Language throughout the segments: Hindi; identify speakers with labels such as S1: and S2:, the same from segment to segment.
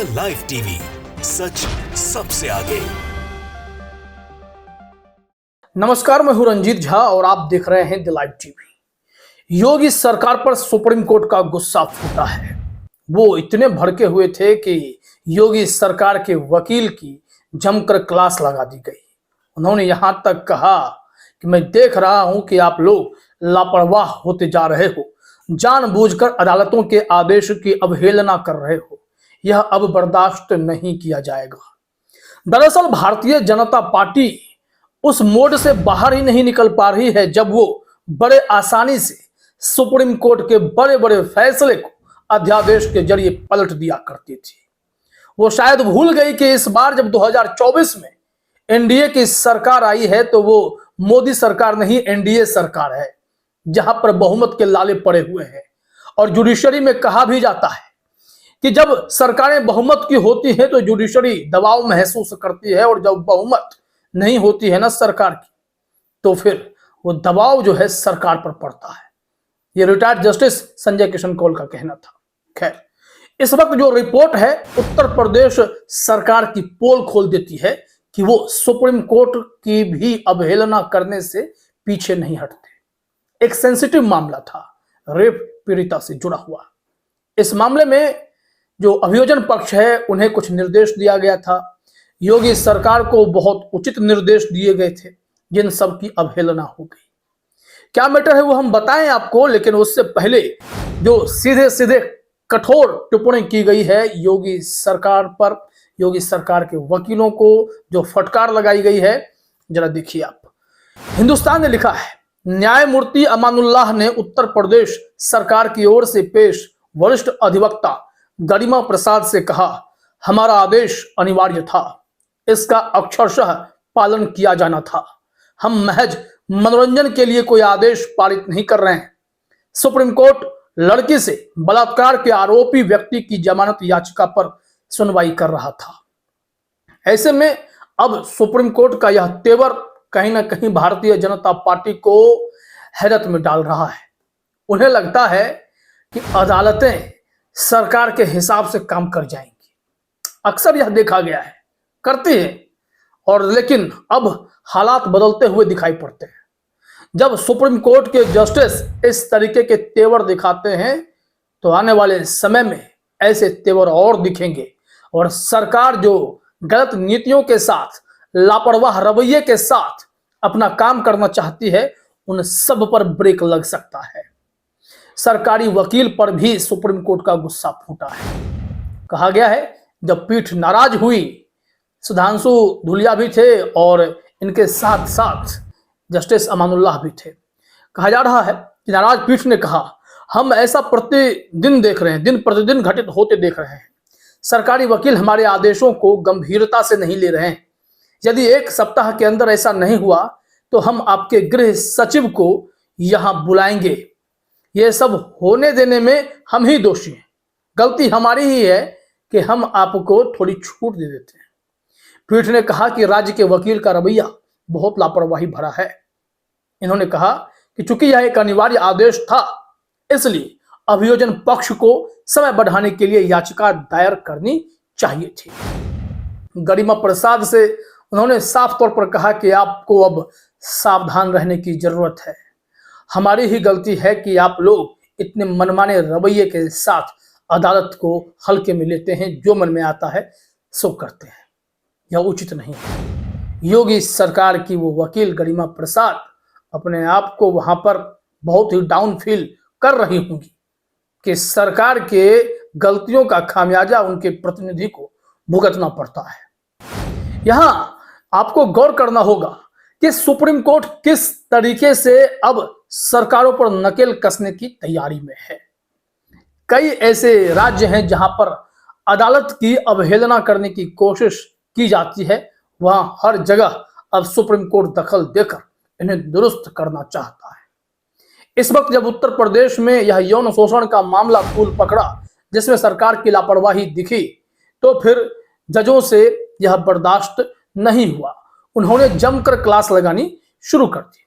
S1: द लाइव टीवी, सच सबसे आगे।
S2: नमस्कार, मैं हूं रंजीत झा और आप देख रहे हैं द लाइव टीवी। योगी सरकार पर सुप्रीम कोर्ट का गुस्सा फूटा है। वो इतने भड़के हुए थे कि योगी सरकार के वकील की जमकर क्लास लगा दी गई। उन्होंने यहां तक कहा कि मैं देख रहा हूं कि आप लोग लापरवाह होते जा रहे हो, जानबूझकर अदालतों के आदेश की अवहेलना कर रहे हो। यह अब बर्दाश्त नहीं किया जाएगा। दरअसल भारतीय जनता पार्टी उस मोड से बाहर ही नहीं निकल पा रही है जब वो बड़े आसानी से सुप्रीम कोर्ट के बड़े बड़े फैसले को अध्यादेश के जरिए पलट दिया करती थी। वो शायद भूल गई कि इस बार जब 2024 में एनडीए की सरकार आई है तो वो मोदी सरकार नहीं, एनडीए सरकार है, जहां पर बहुमत के लाले पड़े हुए हैं। और जुडिशरी में कहा भी जाता है कि जब सरकारें बहुमत की होती हैं तो जुडिशरी दबाव महसूस करती है, और जब बहुमत नहीं होती है ना सरकार की, तो फिर वो दबाव जो है सरकार पर पड़ता है। ये रिटायर्ड जस्टिस संजय किशन कौल का कहना था। खैर, इस वक्त जो रिपोर्ट है उत्तर प्रदेश सरकार की पोल खोल देती है कि वो सुप्रीम कोर्ट की भी अवहेलना करने से पीछे नहीं हटते। एक सेंसिटिव मामला था, रेप पीड़िता से जुड़ा हुआ। इस मामले में जो अभियोजन पक्ष है उन्हें कुछ निर्देश दिया गया था। योगी सरकार को बहुत उचित निर्देश दिए गए थे, जिन सब की अवहेलना हो गई। क्या मैटर है वो हम बताएं आपको, लेकिन उससे पहले जो सीधे सीधे कठोर टिप्पणी की गई है योगी सरकार पर, योगी सरकार के वकीलों को जो फटकार लगाई गई है, जरा देखिए आप। हिंदुस्तान ने लिखा है, न्यायमूर्ति अमानुल्लाह ने उत्तर प्रदेश सरकार की ओर से पेश वरिष्ठ अधिवक्ता गरिमा प्रसाद से कहा, हमारा आदेश अनिवार्य था, इसका अक्षरशः पालन किया जाना था। हम महज मनोरंजन के लिए कोई आदेश पारित नहीं कर रहे हैं। सुप्रीम कोर्ट लड़की से बलात्कार के आरोपी व्यक्ति की जमानत याचिका पर सुनवाई कर रहा था। ऐसे में अब सुप्रीम कोर्ट का यह तेवर कहीं ना कहीं भारतीय जनता पार्टी को हैरत में डाल रहा है। उन्हें लगता है कि अदालतें सरकार के हिसाब से काम कर जाएंगी। अक्सर यह देखा गया है, करती है, और लेकिन अब हालात बदलते हुए दिखाई पड़ते हैं। जब सुप्रीम कोर्ट के जस्टिस इस तरीके के तेवर दिखाते हैं तो आने वाले समय में ऐसे तेवर और दिखेंगे, और सरकार जो गलत नीतियों के साथ, लापरवाह रवैये के साथ अपना काम करना चाहती है, उन सब पर ब्रेक लग सकता है। सरकारी वकील पर भी सुप्रीम कोर्ट का गुस्सा फूटा है। कहा गया है जब पीठ नाराज हुई, सुधांशु धुलिया भी थे और इनके साथ साथ जस्टिस अमानुल्लाह भी थे। कहा जा रहा है कि नाराज पीठ ने कहा, हम ऐसा प्रतिदिन देख रहे हैं, दिन प्रतिदिन घटित होते देख रहे हैं। सरकारी वकील हमारे आदेशों को गंभीरता से नहीं ले रहे हैं। यदि एक सप्ताह के अंदर ऐसा नहीं हुआ तो हम आपके गृह सचिव को यहां बुलाएंगे। यह सब होने देने में हम ही दोषी हैं। गलती हमारी ही है कि हम आपको थोड़ी छूट दे देते हैं। पीठ ने कहा कि राज्य के वकील का रवैया बहुत लापरवाही भरा है। इन्होंने कहा कि चूंकि यह एक अनिवार्य आदेश था, इसलिए अभियोजन पक्ष को समय बढ़ाने के लिए याचिका दायर करनी चाहिए थी। गरिमा प्रसाद से उन्होंने साफ तौर पर कहा कि आपको अब सावधान रहने की जरूरत है। हमारी ही गलती है कि आप लोग इतने मनमाने रवैये के साथ अदालत को हल्के में लेते हैं, जो मन में आता है सो करते हैं। यह उचित नहीं है। योगी सरकार की वो वकील गरिमा प्रसाद अपने आप को वहां पर बहुत ही डाउन फील कर रही होंगी कि सरकार के गलतियों का खामियाजा उनके प्रतिनिधि को भुगतना पड़ता है। यहां आपको गौर करना होगा कि सुप्रीम कोर्ट किस तरीके से अब सरकारों पर नकेल कसने की तैयारी में है। कई ऐसे राज्य हैं जहां पर अदालत की अवहेलना करने की कोशिश की जाती है, वहां हर जगह अब सुप्रीम कोर्ट दखल देकर इन्हें दुरुस्त करना चाहता है। इस वक्त जब उत्तर प्रदेश में यह यौन शोषण का मामला तूल पकड़ा, जिसमें सरकार की लापरवाही दिखी, तो फिर जजों से यह बर्दाश्त नहीं हुआ। उन्होंने जमकर क्लास लगानी शुरू कर दी।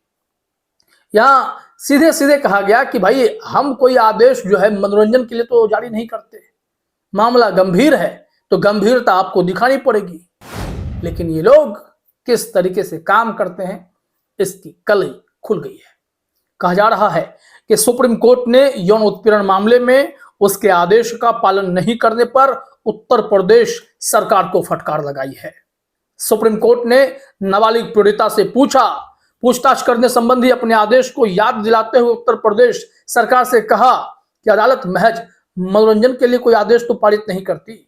S2: यहां सीधे सीधे कहा गया कि भाई हम कोई आदेश जो है मनोरंजन के लिए तो जारी नहीं करते, मामला गंभीर है, तो गंभीरता आपको दिखानी पड़ेगी। लेकिन ये लोग किस तरीके से काम करते हैं इसकी कलई खुल गई है। कहा जा रहा है कि सुप्रीम कोर्ट ने यौन उत्पीड़न मामले में उसके आदेश का पालन नहीं करने पर उत्तर प्रदेश सरकार को फटकार लगाई है। सुप्रीम कोर्ट ने नाबालिग पीड़िता से पूछताछ करने संबंधी अपने आदेश को याद दिलाते हुए उत्तर प्रदेश सरकार से कहा कि अदालत महज मनोरंजन के लिए कोई आदेश तो पारित नहीं करती।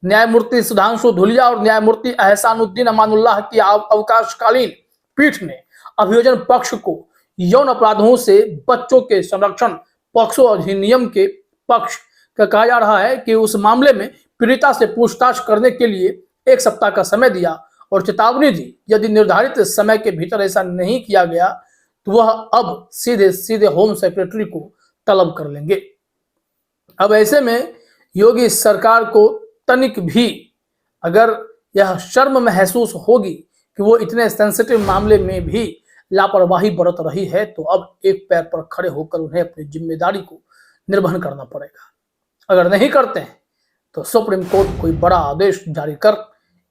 S2: न्यायमूर्ति सुधांशु धुलिया और न्यायमूर्ति एहसानुद्दीन अमानुल्लाह की अवकाशकालीन पीठ ने अभियोजन पक्ष को यौन अपराधों से बच्चों के संरक्षण पॉक्सो अधिनियम के पक्ष का कहा जा रहा है कि उस मामले में पीड़िता से पूछताछ करने के लिए 1 सप्ताह का समय दिया और चेतावनी दी यदि निर्धारित समय के भीतर ऐसा नहीं किया गया तो वह अब सीधे होम सेक्रेटरी को तलब कर लेंगे। अब ऐसे में योगी सरकार को तनिक भी अगर यह शर्म महसूस होगी कि वो इतने सेंसिटिव मामले में भी लापरवाही बरत रही है तो अब एक पैर पर खड़े होकर उन्हें अपनी जिम्मेदारी को निर्वहन करना पड़ेगा। अगर नहीं करते हैं तो सुप्रीम कोर्ट कोई बड़ा आदेश जारी कर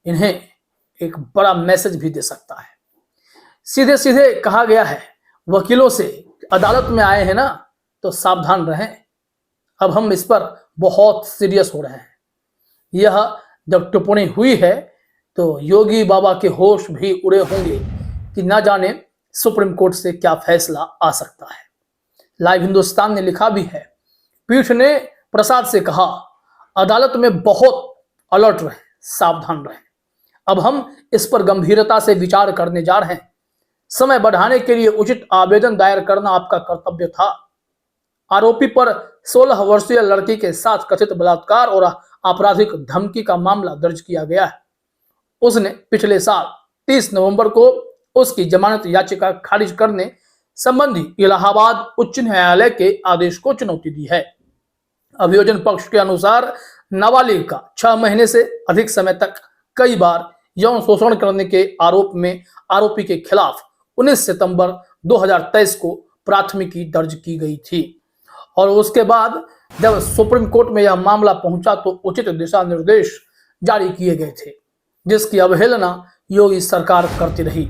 S2: इन्हें एक बड़ा मैसेज भी दे सकता है। सीधे सीधे कहा गया है वकीलों से, अदालत में आए हैं ना तो सावधान रहें। अब हम इस पर बहुत सीरियस हो रहे हैं। यह जब टिप्पणी हुई है तो योगी बाबा के होश भी उड़े होंगे कि ना जाने सुप्रीम कोर्ट से क्या फैसला आ सकता है। लाइव हिंदुस्तान ने लिखा भी है, पीठ ने प्रसाद से कहा अदालत में बहुत अलर्ट रहे, सावधान रहे। अब हम इस पर गंभीरता से विचार करने जा रहे हैं। समय बढ़ाने के लिए उचित आवेदन दायर करना आपका कर्तव्य था। आरोपी पर 16 वर्षीय लड़की के साथ कथित बलात्कार और आपराधिक धमकी का मामला दर्ज किया गया है। उसने पिछले साल 30 नवंबर को उसकी जमानत याचिका खारिज करने संबंधी इलाहाबाद उच्च न्यायालय के आदेश को चुनौती दी है। अभियोजन पक्ष के अनुसार नाबालिग का 6 महीने से अधिक समय तक कई बार यौन शोषण करने के आरोप में आरोपी के खिलाफ 19 सितंबर 2023 को प्राथमिकी दर्ज की गई थी और उसके बाद जब सुप्रीम कोर्ट में यह मामला पहुंचा तो उचित दिशा निर्देश जारी किए गए थे, जिसकी अवहेलना योगी सरकार करती रही।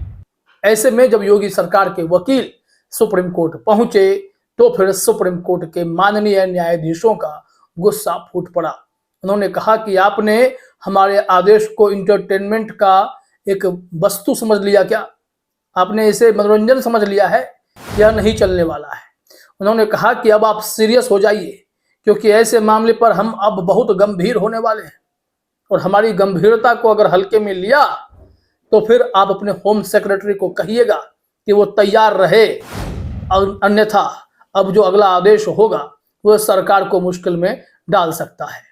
S2: ऐसे में जब योगी सरकार के वकील सुप्रीम कोर्ट पहुंचे तो फिर सुप्रीम कोर्ट के माननीय न्यायाधीशों का गुस्सा फूट पड़ा। उन्होंने कहा कि आपने हमारे आदेश को इंटरटेनमेंट का एक वस्तु समझ लिया क्या? आपने इसे मनोरंजन समझ लिया है? यह नहीं चलने वाला है। उन्होंने कहा कि अब आप सीरियस हो जाइए क्योंकि ऐसे मामले पर हम अब बहुत गंभीर होने वाले हैं और हमारी गंभीरता को अगर हल्के में लिया तो फिर आप अपने होम सेक्रेटरी को कहिएगा कि वो तैयार रहे, अन्यथा अब जो अगला आदेश होगा वह सरकार को मुश्किल में डाल सकता है।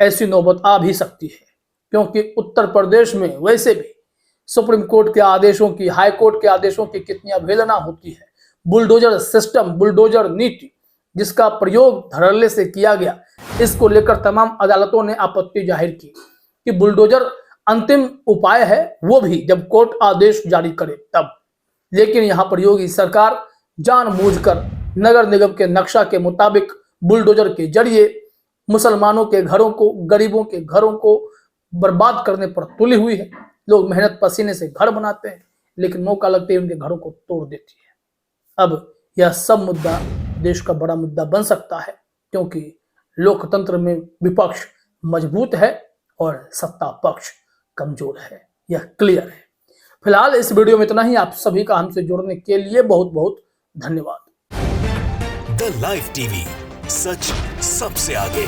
S2: ऐसी नौबत आ भी सकती है क्योंकि उत्तर प्रदेश में वैसे भी सुप्रीम कोर्ट के आदेशों की, हाई कोर्ट के आदेशों की कितनी अवहेलना होती है। बुलडोजर सिस्टम, बुलडोजर नीति जिसका प्रयोग धड़ल्ले से किया गया, इसको लेकर तमाम अदालतों ने आपत्ति जाहिर की कि बुलडोजर अंतिम उपाय है, वो भी जब कोर्ट आदेश जारी करे तब। लेकिन यहां पर योगी सरकार जानबूझकर नगर निगम के नक्शा के मुताबिक बुलडोजर के जरिए मुसलमानों के घरों को, गरीबों के घरों को बर्बाद करने पर तुली हुई है। लोग मेहनत पसीने से घर बनाते हैं लेकिन मौका लगते ही उनके घरों को तोड़ देती है। अब यह सब मुद्दा देश का बड़ा मुद्दा बन सकता है क्योंकि लोकतंत्र में विपक्ष मजबूत है और सत्ता पक्ष कमजोर है, यह क्लियर है। फिलहाल इस वीडियो में इतना ही। आप सभी का हमसे जुड़ने के लिए बहुत बहुत धन्यवाद।
S1: द लाइव टीवी, सच सबसे आगे।